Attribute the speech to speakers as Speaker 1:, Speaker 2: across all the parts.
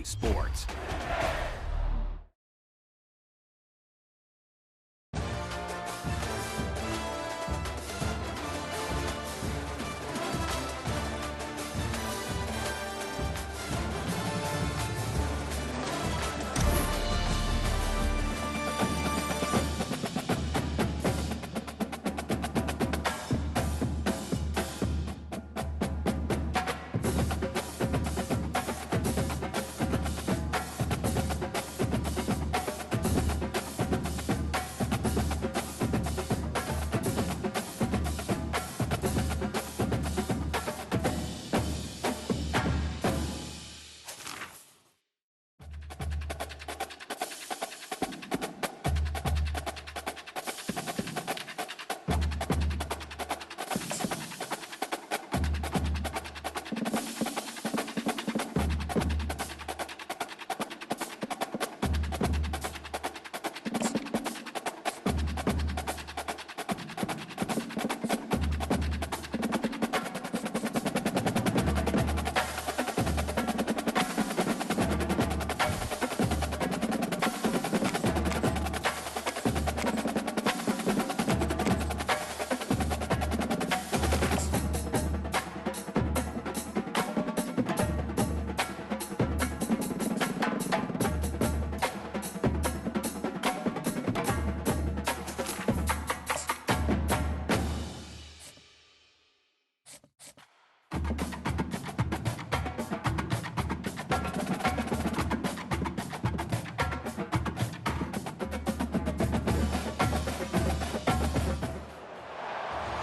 Speaker 1: Sports.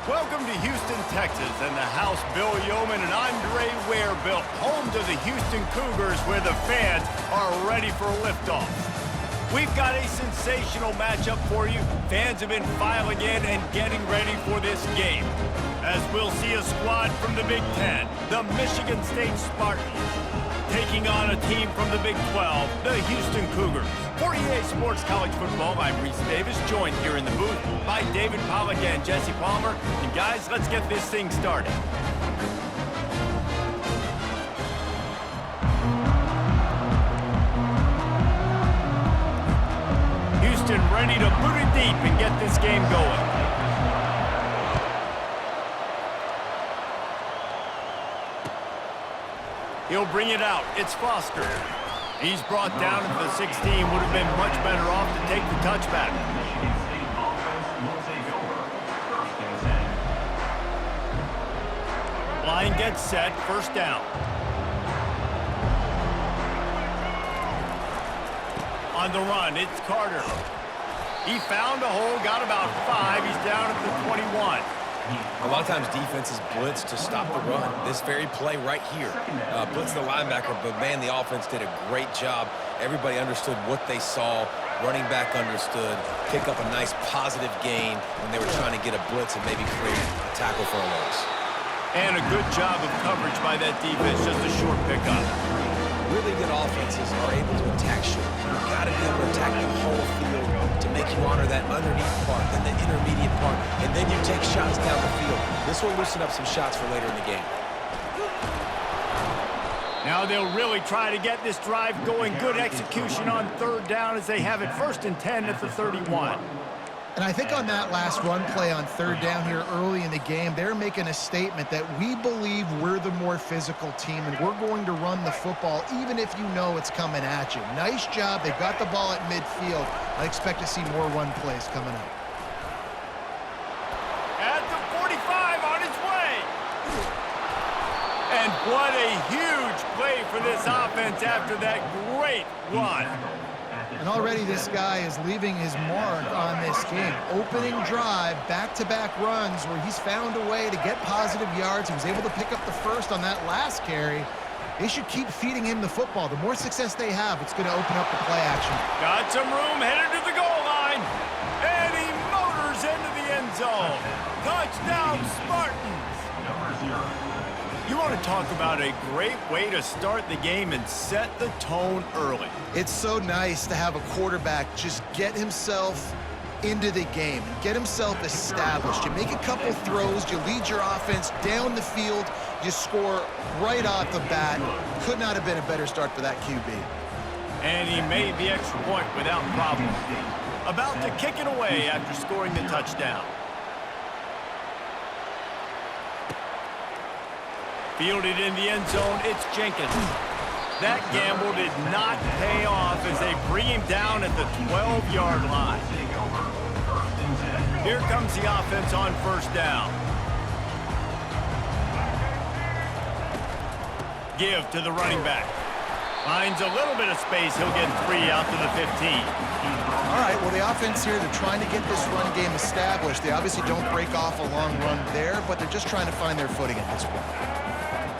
Speaker 1: Welcome to Houston, Texas, and the house Bill Yeoman and Andre Ware built, home to the Houston Cougars, where the fans are ready for liftoff. We've got a sensational matchup for you. Fans have been filing in and getting ready for this game, as we'll see a squad from the Big Ten, the Michigan State Spartans, taking on a team from the Big 12, the Houston Cougars. For EA Sports College Football, I'm Reese Davis, joined here in the booth by David Pollack and Jesse Palmer. And guys, let's get this thing started. Houston ready to boot it deep and get this game going. He'll bring it out. It's Foster. He's brought down at the 16. Would have been much better off to take the touchback. Line gets set. First down. On the run, it's Carter. He found a hole, got about 5. He's down at the 21.
Speaker 2: A lot of times defenses blitz to stop the run. This very play right here, blitz the linebacker, but man, the offense did a great job. Everybody understood what they saw. Running back understood. Pick up a nice positive gain when they were trying to get a blitz and maybe create a tackle for a loss.
Speaker 1: And a good job of coverage by that defense, just a short pickup.
Speaker 2: Really good offenses are able to attack short. You've got to be able to attack the whole field to make you honor that underneath part, then the intermediate part, and then you take shots down the field. This will loosen up some shots for later in the game.
Speaker 1: Now they'll really try to get this drive going. Good execution on third down as they have it 1st and 10 at the 31.
Speaker 3: And I think on that last run play on third down here early in the game, they're making a statement that we believe we're the more physical team and we're going to run the football even if you know it's coming at you. Nice job. They've got the ball at midfield. I expect to see more run plays coming up.
Speaker 1: At the 45 on his way. And what a huge play for this offense after that great run.
Speaker 3: And already this guy is leaving his mark on this game. Opening drive, back-to-back runs where he's found a way to get positive yards. He was able to pick up the first on that last carry. They should keep feeding him the football. The more success they have, it's going to open up the play action.
Speaker 1: Got some room, headed to the goal line. And he motors into the end zone. Touchdown, Spartans. Number 0. You want to talk about a great way to start the game and set the tone early.
Speaker 3: It's so nice to have a quarterback just get himself into the game and get himself established. You make a couple throws, you lead your offense down the field, you score right off the bat. Could not have been a better start for that QB.
Speaker 1: And he made the extra point without problem. About to kick it away after scoring the touchdown. Fielded in the end zone, it's Jenkins. That gamble did not pay off as they bring him down at the 12-yard line. Here comes the offense on first down. Give to the running back. Finds a little bit of space. He'll get 3 out to the 15.
Speaker 3: All right, well, the offense here, they're trying to get this run game established. They obviously don't break off a long run there, but they're just trying to find their footing at this point.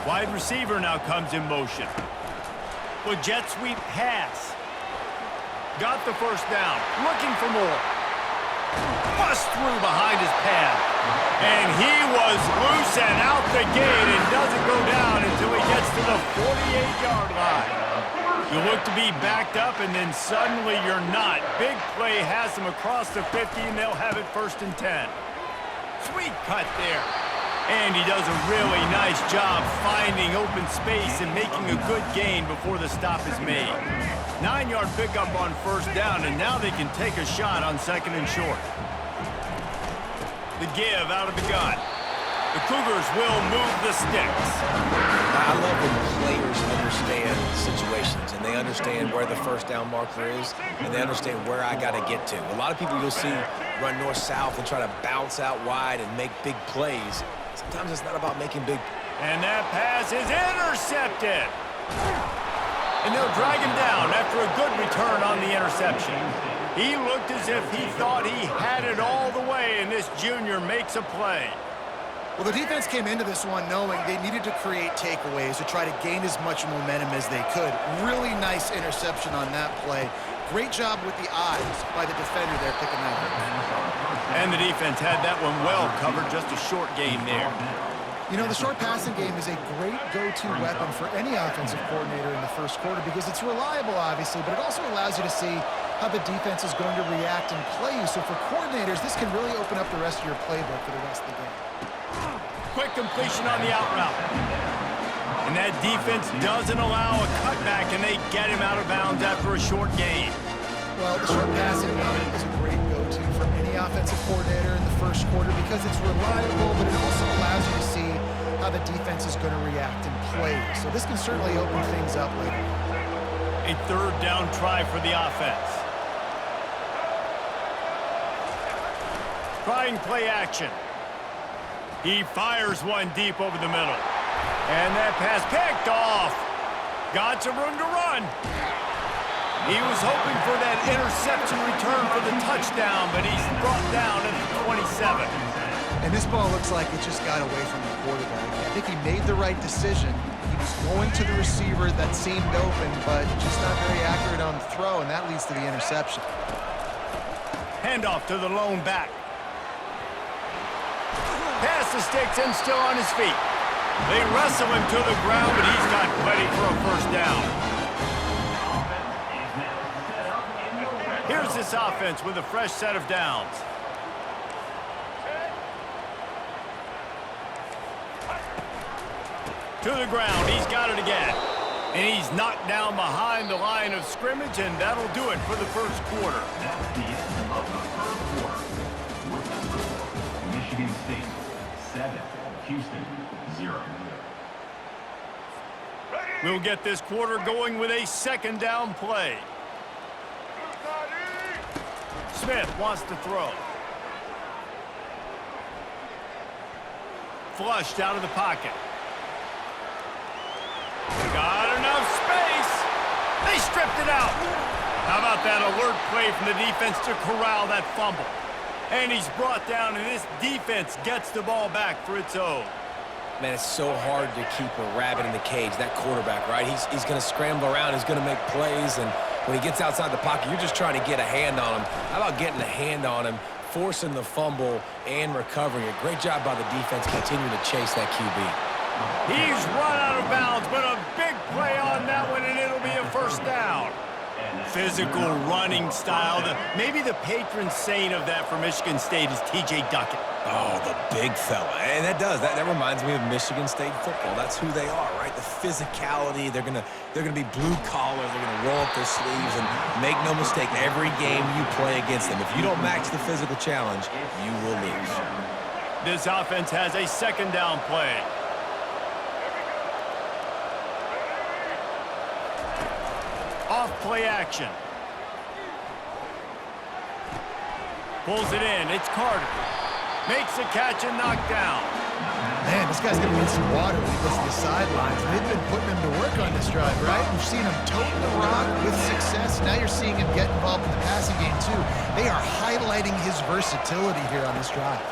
Speaker 1: Wide receiver now comes in motion. With jet sweep pass. Got the first down. Looking for more. Bust through behind his pad. And he was loose and out the gate and doesn't go down until he gets to the 48-yard line. You look to be backed up, and then suddenly you're not. Big play has them across the 50, and they'll have it 1st and 10. Sweet cut there. And he does a really nice job finding open space and making a good gain before the stop is made. 9-yard pickup on first down, and now they can take a shot on 2nd and short. The give out of the gun. The Cougars will move the sticks.
Speaker 2: I love when players understand situations and they understand where the first down marker is and they understand where I got to get to. A lot of people you'll see run north-south and try to bounce out wide and make big plays. Sometimes it's not about making big.
Speaker 1: And that pass is intercepted. And they'll drag him down after a good return on the interception. He looked as if he thought he had it all the way, and this junior makes a play.
Speaker 3: Well, the defense came into this one knowing they needed to create takeaways to try to gain as much momentum as they could. Really nice interception on that play. Great job with the eyes by the defender there picking that up.
Speaker 1: And the defense had that one well covered, just a short game there.
Speaker 3: You know, the short passing game is a great go-to weapon for any offensive coordinator in the first quarter because it's reliable, obviously, but it also allows you to see how the defense is going to react and play you. So for coordinators, this can really open up the rest of your playbook for the rest of the game.
Speaker 1: Quick completion on the out route. And that defense doesn't allow a cutback, and they get him out of bounds after a short gain.
Speaker 3: Well, the short passing game is a great go-to for any offensive coordinator in the first quarter because it's reliable, but it also allows you to see how the defense is going to react and play. So this can certainly open things up later.
Speaker 1: A 3rd down try for the offense. Trying play action. He fires one deep over the middle. And that pass picked off. Got some room to run. He was hoping for that interception return for the touchdown, but he's brought down at the 27.
Speaker 3: And this ball looks like it just got away from the quarterback. I think he made the right decision. He was going to the receiver that seemed open, but just not very accurate on the throw, and that leads to the interception.
Speaker 1: Handoff to the lone back. Pass the sticks and still on his feet. They wrestle him to the ground, but he's got plenty for a first down. Here's this offense with a fresh set of downs. To the ground, he's got it again. And he's knocked down behind the line of scrimmage, and that'll do it for the first quarter.
Speaker 4: That's the end of the first quarter. With the score, Michigan State 7, Houston 0.
Speaker 1: We'll get this quarter going with a 2nd down play. Smith wants to throw. Flushed out of the pocket. Got enough space. They stripped it out. How about that alert play from the defense to corral that fumble? And he's brought down, and this defense gets the ball back for its own.
Speaker 2: Man, it's so hard to keep a rabbit in the cage, that quarterback, right? He's going to scramble around. He's going to make plays, and when he gets outside the pocket, you're just trying to get a hand on him. How about getting a hand on him, forcing the fumble, and recovering it? Great job by the defense continuing to chase that QB.
Speaker 1: He's run out of bounds, but a big play on that one, and it'll be a first down. Physical running style. Maybe the patron saint of that for Michigan State is T.J. Duckett.
Speaker 2: Oh, the big fella. And that reminds me of Michigan State football. That's who they are, right? The physicality. They're gonna be blue collar. They're gonna roll up their sleeves, and make no mistake, every game you play against them, if you don't match the physical challenge, you will lose.
Speaker 1: This offense has a second down play. Off play action. Pulls it in. It's Carter. Makes the catch and knocked down.
Speaker 3: Man, this guy's going to need some water when he goes to the sidelines. They've been putting him to work on this drive, right? We've seen him tote the rock with success. Now you're seeing him get involved in the passing game, too. They are highlighting his versatility here on this drive.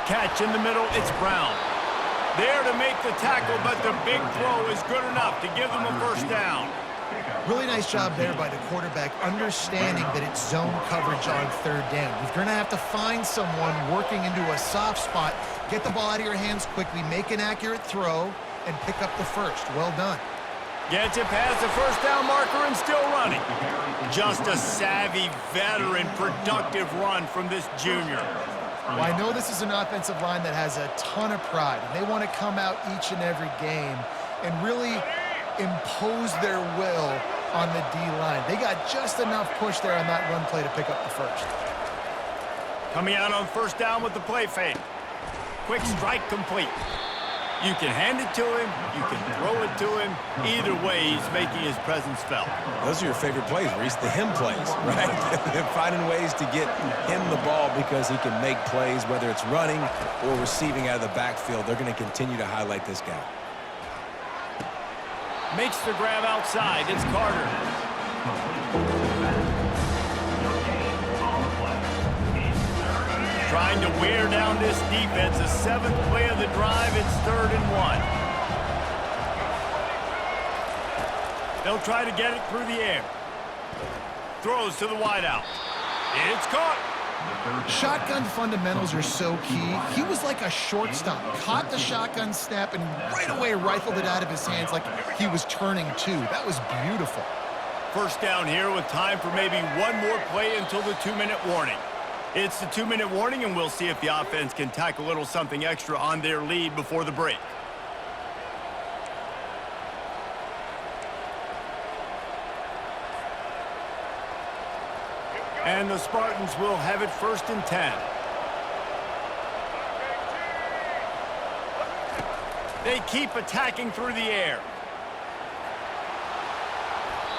Speaker 1: Catch in the middle. It's Brown. There to make the tackle, but the big throw is good enough to give them a first down.
Speaker 3: Really nice job there by the quarterback, understanding that it's zone coverage on third down. You're going to have to find someone working into a soft spot, get the ball out of your hands quickly, make an accurate throw, and pick up the first. Well done.
Speaker 1: Gets it past the first down marker and still running. Just a savvy, veteran, productive run from this junior.
Speaker 3: Well, I know this is an offensive line that has a ton of pride, and they want to come out each and every game and really impose their will on the D-line. They got just enough push there on that run play to pick up the first.
Speaker 1: Coming out on first down with the play fake. Quick strike complete. You can hand it to him. You can throw it to him. Either way, he's making his presence felt.
Speaker 2: Those are your favorite plays, Reese, the him plays, right? Finding ways to get him the ball because he can make plays, whether it's running or receiving out of the backfield. They're going to continue to highlight this guy.
Speaker 1: Makes the grab outside. It's Carter. Trying to wear down this defense. The seventh play of the drive. It's 3rd and 1. They'll try to get it through the air. Throws to the wideout. It's caught.
Speaker 3: Shotgun fundamentals are so key. He was like a shortstop. Caught the shotgun snap and right away rifled it out of his hands like he was turning two. That was beautiful.
Speaker 1: First down here with time for maybe one more play until the 2-minute warning. It's the 2-minute warning, and we'll see if the offense can tack a little something extra on their lead before the break. And the Spartans will have it 1st and 10. They keep attacking through the air.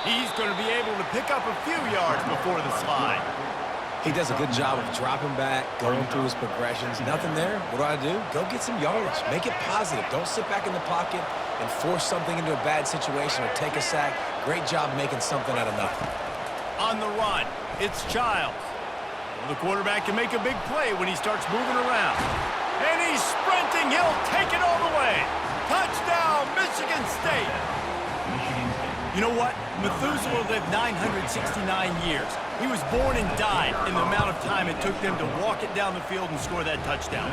Speaker 1: He's going to be able to pick up a few yards before the slide.
Speaker 2: He does a good job of dropping back, going through his progressions. Nothing there. What do? Go get some yardage. Make it positive. Don't sit back in the pocket and force something into a bad situation or take a sack. Great job making something out of nothing.
Speaker 1: On the run, it's Childs. The quarterback can make a big play when he starts moving around. And he's sprinting. He'll take it all the way. Touchdown, Michigan State. You know what? Methuselah lived 969 years. He was born and died in the amount of time it took them to walk it down the field and score that touchdown.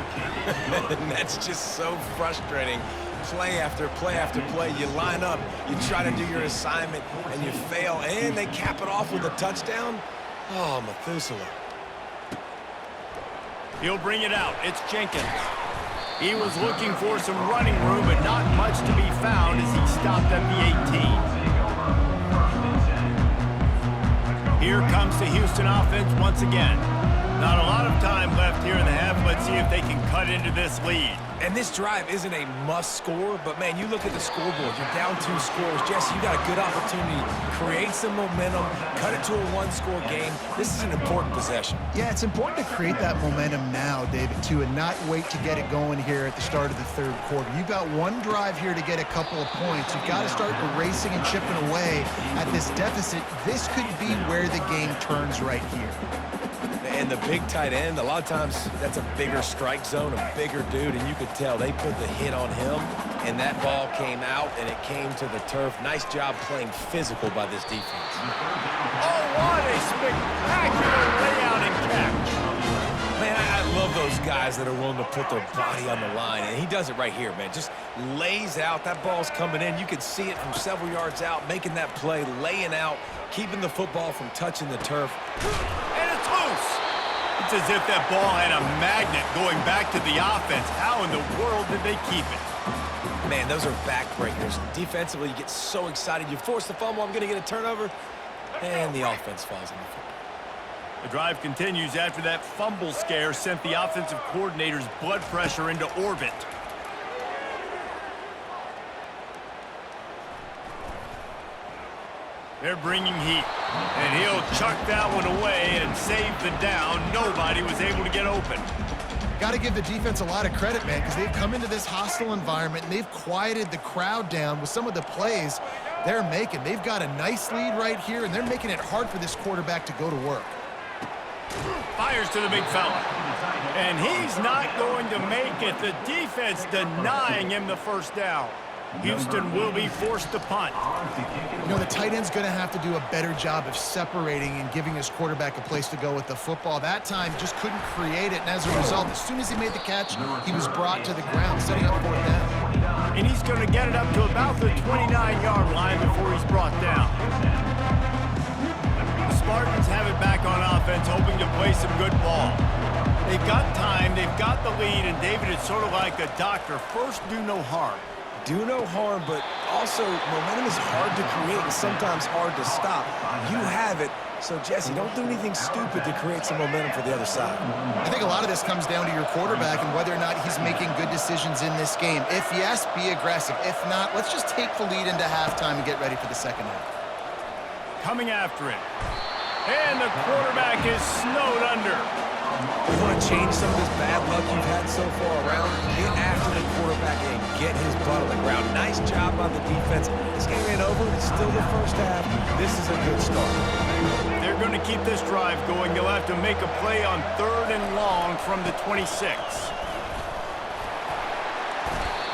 Speaker 2: And that's just so frustrating. Play after play after play. You line up, you try to do your assignment, and you fail, and they cap it off with a touchdown? Oh, Methuselah.
Speaker 1: He'll bring it out. It's Jenkins. He was looking for some running room, but not much to be found as he stopped at the 18. Here comes the Houston offense once again. Not a lot of time left here in the half. Let's see if they can cut into this lead.
Speaker 2: And this drive isn't a must score, but man, you look at the scoreboard, you're down 2 scores. Jesse, you got a good opportunity to create some momentum, cut it to a 1-score game. This is an important possession.
Speaker 3: Yeah, it's important to create that momentum now, David, too, and not wait to get it going here at the start of the 3rd quarter. You've got one drive here to get a couple of points. You've got to start erasing and chipping away at this deficit. This could be where the game turns right here.
Speaker 2: And the big tight end, a lot of times that's a bigger strike zone, a bigger dude, and you could tell they put the hit on him, and that ball came out, and it came to the turf. Nice job playing physical by this defense.
Speaker 1: Oh, what a spectacular layout and catch.
Speaker 2: Man, I love those guys that are willing to put their body on the line, and he does it right here, man. Just lays out. That ball's coming in. You can see it from several yards out, making that play, laying out, keeping the football from touching the turf.
Speaker 1: And it's loose. It's as if that ball had a magnet going back to the offense. How in the world did they keep it?
Speaker 2: Man, those are backbreakers. Defensively, you get so excited. You force the fumble, I'm going to get a turnover, and the offense falls on the football.
Speaker 1: The drive continues after that fumble scare sent the offensive coordinator's blood pressure into orbit. They're bringing heat, and he'll chuck that one away and save the down. Nobody was able to get open.
Speaker 3: Got to give the defense a lot of credit, man, because they've come into this hostile environment and they've quieted the crowd down with some of the plays they're making. They've got a nice lead right here, and they're making it hard for this quarterback to go to work.
Speaker 1: Fires to the big fella. And he's not going to make it. The defense denying him the first down. Houston will be forced to punt.
Speaker 3: You know, the tight end's going to have to do a better job of separating and giving his quarterback a place to go with the football. That time just couldn't create it, and as a result, as soon as he made the catch, he was brought to the ground, setting up fourth down.
Speaker 1: And he's going to get it up to about the 29-yard line before he's brought down. The Spartans have it back on offense, hoping to play some good ball. They've got time, they've got the lead, and David, it's sort of like a doctor. First, do no harm.
Speaker 2: Do no harm, but also momentum is hard to create and sometimes hard to stop. You have it, so Jesse, don't do anything stupid to create some momentum for the other side.
Speaker 3: I think a lot of this comes down to your quarterback and whether or not he's making good decisions in this game. If yes, be aggressive. If not, let's just take the lead into halftime and get ready for the second half.
Speaker 1: Coming after him. And the quarterback is snowed under.
Speaker 2: You want to change some of this bad luck you've had so far around? Get after the quarterback and get his butt on the ground. Nice job by the defense. This game ain't over. It's still the first half. This is a good start.
Speaker 1: They're going to keep this drive going. They'll have to make a play on 3rd and long from the 26.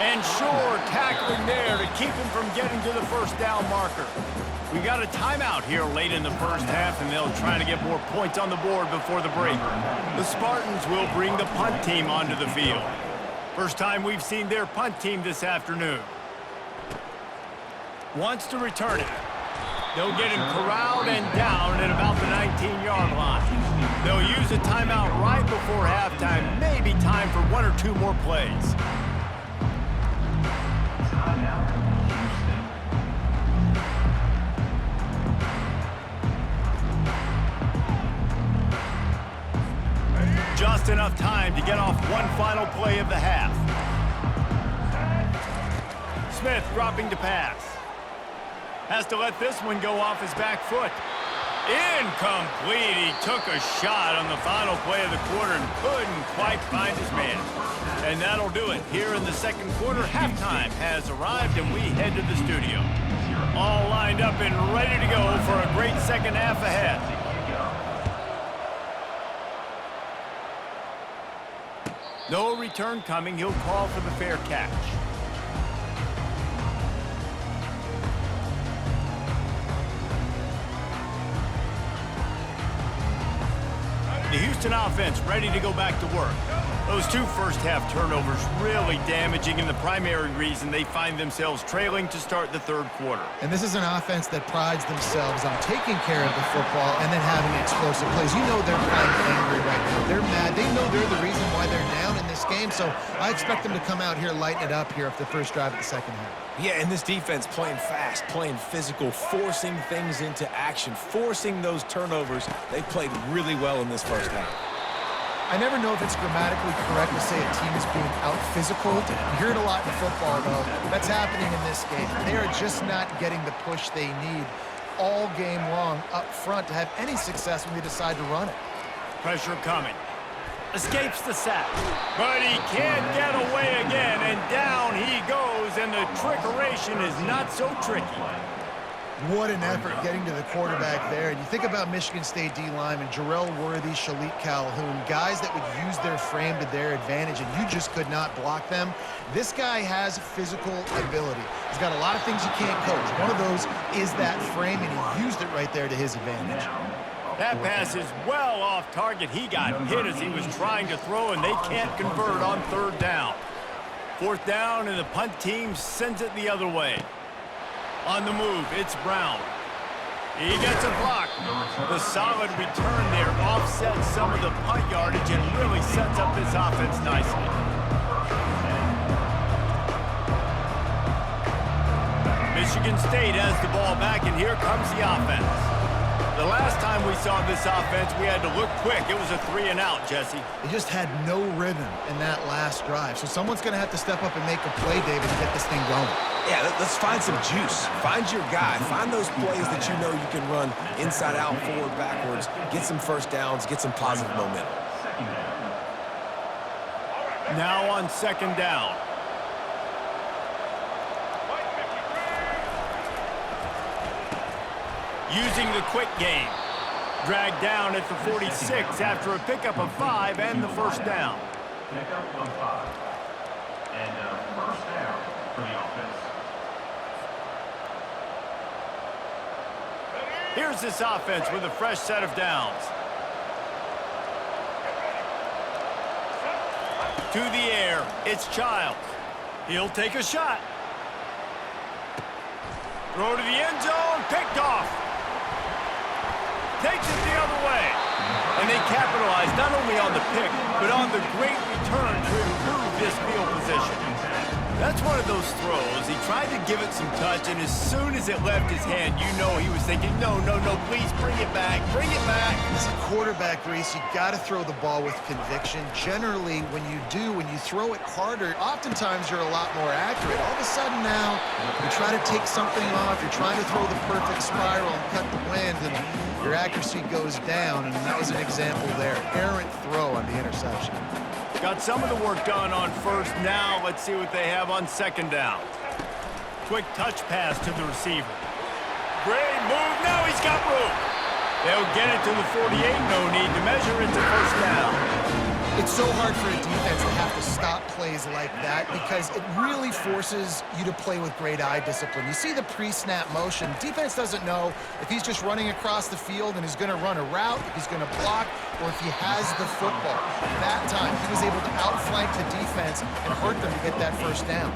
Speaker 1: And Shore tackling there to keep him from getting to the first down marker. We got a timeout here late in the first half, and they'll try to get more points on the board before the break. The Spartans will bring the punt team onto the field. First time we've seen their punt team this afternoon. Wants to return it. They'll get him corralled and down at about the 19-yard line. They'll use a timeout right before halftime. Maybe time for 1 or 2 more plays. Just enough time to get off one final play of the half. Smith dropping to pass. Has to let this one go off his back foot. Incomplete. He took a shot on the final play of the quarter and couldn't quite find his man. And that'll do it. Here in the second quarter, halftime has arrived and we head to the studio. All lined up and ready to go for a great second half ahead. No return coming. He'll call for the fair catch. The Houston offense ready to go back to work. Those 2 first-half turnovers really damaging, and the primary reason they find themselves trailing to start the third quarter.
Speaker 3: And this is an offense that prides themselves on taking care of the football and then having explosive plays. You know they're playing angry right now. They're mad. They know they're the reason why they're down in this game, so I expect them to come out here, lighten it up here for the first drive of the second half.
Speaker 2: Yeah, and this defense playing fast, playing physical, forcing things into action, forcing those turnovers. They played really well in this first half.
Speaker 3: I never know if it's grammatically correct to say a team is being out-physical. You hear it a lot in football, though. That's happening in this game. They are just not getting the push they need all game long up front to have any success when they decide to run it.
Speaker 1: Pressure coming. Escapes the sack. But he can't get away again, and down he goes, and the trickeration is not so tricky.
Speaker 3: What an effort getting to the quarterback there. And you think about Michigan State D-linemen, Jarrell Worthy, Shalik Calhoun, guys that would use their frame to their advantage, and you just could not block them. This guy has physical ability. He's got a lot of things you can't coach. One of those is that frame, and he used it right there to his advantage.
Speaker 1: That pass is well off target. He got hit as he was trying to throw, and they can't convert on third down. Fourth down, and the punt team sends it the other way. On the move, it's Brown. He gets a block. The solid return there offsets some of the punt yardage and really sets up this offense nicely. Michigan State has the ball back, and here comes the offense. The last time we saw this offense, we had to look quick. It was a 3-and-out, Jesse.
Speaker 3: They just had no rhythm in that last drive. So someone's going to have to step up and make a play, David, to get this thing going.
Speaker 2: Yeah, let's find some juice. Find your guy. Find those plays that you know you can run inside out, forward, backwards. Get some first downs. Get some positive momentum.
Speaker 1: Now on second down. Using the quick game. Dragged down at the 46 after a pickup of 5 and the first down.
Speaker 4: Pickup of 5. And a first down for the offense.
Speaker 1: Here's this offense with a fresh set of downs. To the air, it's Childs. He'll take a shot. Throw to the end zone, picked off. Takes it the other way. And they capitalize not only on the pick, but on the great return to improve this field position. That's one of those throws. He tried to give it some touch, and as soon as it left his hand, you know he was thinking, no, please bring it back, bring it back.
Speaker 3: As a quarterback, Reese, you got to throw the ball with conviction. Generally, when you throw it harder, oftentimes you're a lot more accurate. All of a sudden now, you try to take something off, you're trying to throw the perfect spiral and cut the wind, and your accuracy goes down, and that was an example there. Errant throw on the interception.
Speaker 1: Got some of the work done on first. Now let's see what they have on second down. Quick touch pass to the receiver. Great move. Now he's got room. They'll get it to the 48. No need to measure it to first down.
Speaker 3: It's so hard for a defense to have to stop plays like that because it really forces you to play with great eye discipline. You see the pre-snap motion. Defense doesn't know if he's just running across the field and is going to run a route, if he's going to block, or if he has the football. That time, he was able to outflank the defense and hurt them to get that first down.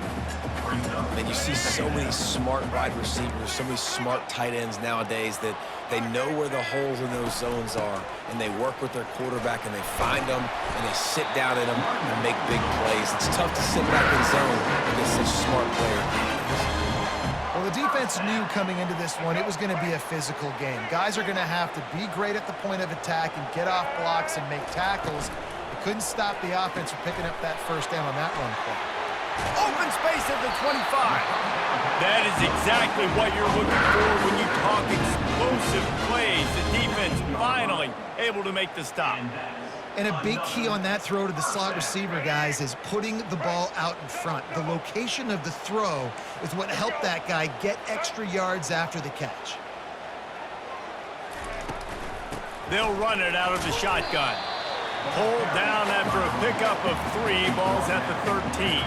Speaker 2: And you see so many smart wide receivers, so many smart tight ends nowadays that they know where the holes in those zones are, and they work with their quarterback, and they find them, and they sit down in them and make big plays. It's tough to sit back in zone against such a smart player.
Speaker 3: Well, the defense knew coming into this one it was going to be a physical game. Guys are going to have to be great at the point of attack and get off blocks and make tackles. They couldn't stop the offense from picking up that first down on that run play.
Speaker 1: Open space at the 25. That is exactly what you're looking for when you talk explosive plays. The defense finally able to make the stop.
Speaker 3: And a big key on that throw to the slot receiver, guys, is putting the ball out in front. The location of the throw is what helped that guy get extra yards after the catch.
Speaker 1: They'll run it out of the shotgun. Pulled down after a pickup of 3, balls at the 13.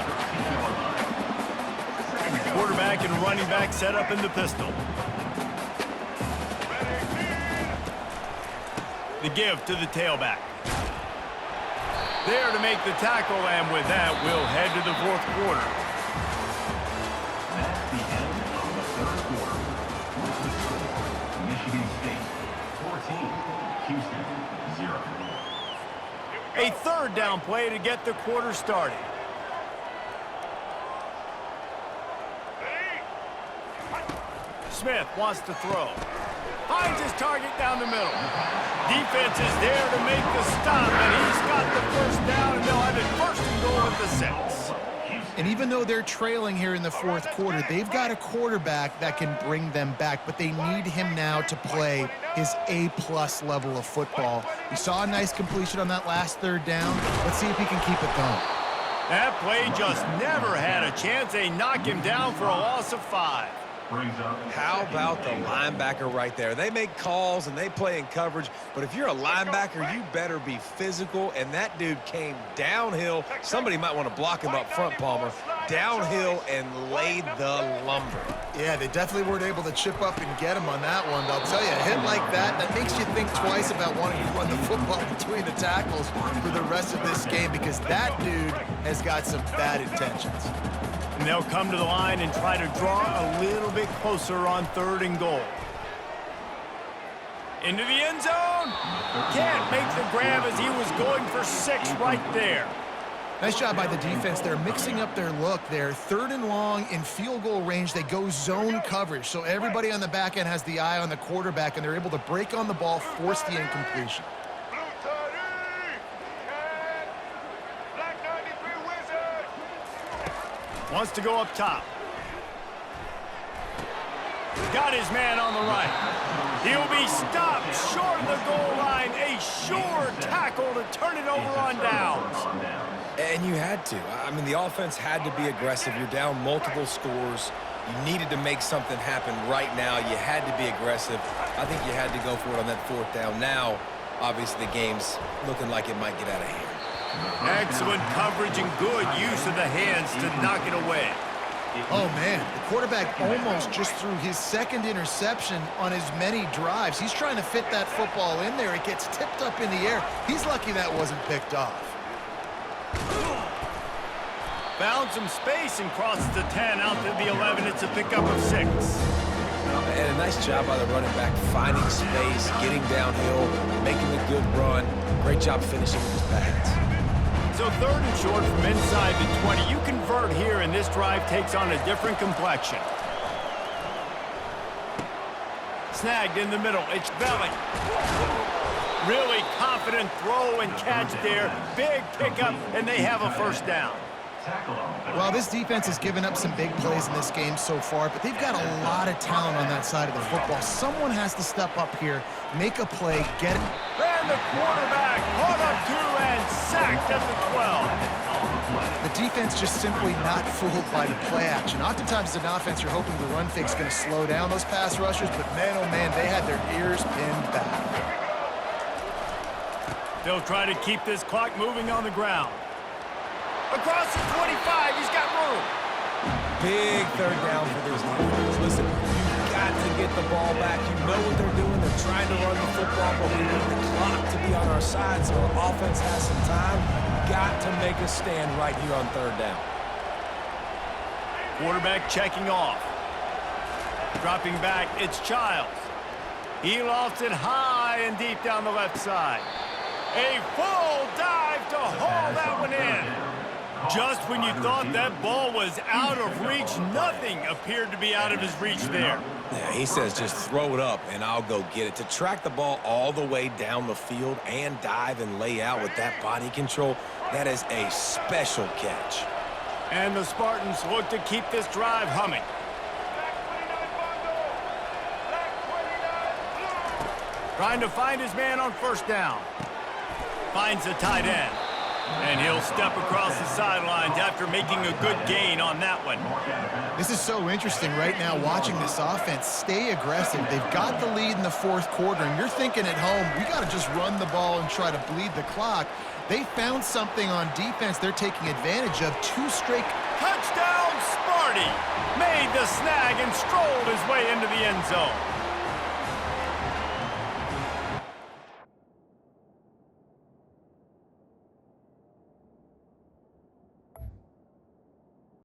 Speaker 1: Quarterback and running back set up in the pistol. The give to the tailback. There to make the tackle, and with that, we'll head to the fourth quarter.
Speaker 4: That's the end of the third quarter. Michigan State 14, Houston 0.
Speaker 1: A third down play to get the quarter started. Smith wants to throw. Finds his target down the middle. Defense is there to make the stop, and he's got the first down, and they'll have it first and goal at the 6.
Speaker 3: And even though they're trailing here in the fourth quarter, they've got a quarterback that can bring them back, but they need him now to play his A-plus level of football. We saw a nice completion on that last third down. Let's see if he can keep it going.
Speaker 1: That play just never had a chance. They knock him down for a loss of 5.
Speaker 4: Brings up
Speaker 2: How about the linebacker right there? They make calls and they play in coverage, but if you're a linebacker, you better be physical, and that dude came downhill. Somebody might want to block him up front, Palmer. Downhill and laid the lumber.
Speaker 3: Yeah, they definitely weren't able to chip up and get him on that one. But I'll tell you, a hit like that, that makes you think twice about wanting to run the football between the tackles for the rest of this game, because that dude has got some bad intentions.
Speaker 1: And they'll come to the line and try to draw a little bit closer on 3rd and goal. Into the end zone. Can't make the grab as he was going for 6 right there.
Speaker 3: Nice job by the defense. They're mixing up their look there. 3rd and long in field goal range. They go zone coverage. So everybody on the back end has the eye on the quarterback, and they're able to break on the ball, force the incompletion.
Speaker 1: Wants to go up top. Got his man on the right. He'll be stopped short of the goal line. A sure tackle to turn it over on downs.
Speaker 2: And you had to. I mean, the offense had to be aggressive. You're down multiple scores. You needed to make something happen right now. You had to be aggressive. I think you had to go for it on that 4th down. Now, obviously, the game's looking like it might get out of hand.
Speaker 1: Excellent coverage and good use of the hands to knock it away.
Speaker 3: Oh, man, the quarterback almost just threw his 2nd interception on as many drives. He's trying to fit that football in there. It gets tipped up in the air. He's lucky that wasn't picked off.
Speaker 1: Found some space and crosses the 10 out to the 11. It's a pickup of 6.
Speaker 2: And a nice job by the running back, finding space, getting downhill, making a good run. Great job finishing with his pads.
Speaker 1: So 3rd and short from inside the 20. You convert here, and this drive takes on a different complexion. Snagged in the middle. It's Belly. Really confident throw and catch there. Big pickup, and they have a 1st down.
Speaker 3: Well, this defense has given up some big plays in this game so far, but they've got a lot of talent on that side of the football. Someone has to step up here, make a play, get it.
Speaker 1: And the quarterback caught up to and sacked at the 12.
Speaker 3: The defense just simply not fooled by the play action. Oftentimes, as an offense, you're hoping the run fake's going to slow down those pass rushers, but man, oh man, they had their ears pinned back.
Speaker 1: They'll try to keep this clock moving on the ground. Across the 25, he's got room.
Speaker 2: Big 3rd down for this defense. Listen, you've got to get the ball back. You know what they're doing. They're trying to run the football, but we need the clock to be on our side so our offense has some time. Got to make a stand right here on 3rd down.
Speaker 1: Quarterback checking off. Dropping back, it's Childs. He lofts it high and deep down the left side. A full dive to haul that one in. Just when you thought that ball was out of reach, nothing appeared to be out of his reach there.
Speaker 2: Yeah, he says just throw it up and I'll go get it. To track the ball all the way down the field and dive and lay out with that body control, that is a special catch.
Speaker 1: And the Spartans look to keep this drive humming. Trying to find his man on 1st down. Finds the tight end. And he'll step across the sidelines after making a good gain on that one.
Speaker 3: This is so interesting right now watching this offense stay aggressive. They've got the lead in the 4th quarter, and you're thinking at home, we got to just run the ball and try to bleed the clock. They found something on defense they're taking advantage of. 2 straight.
Speaker 1: Touchdown, Sparty! Made the snag and strolled his way into the end zone.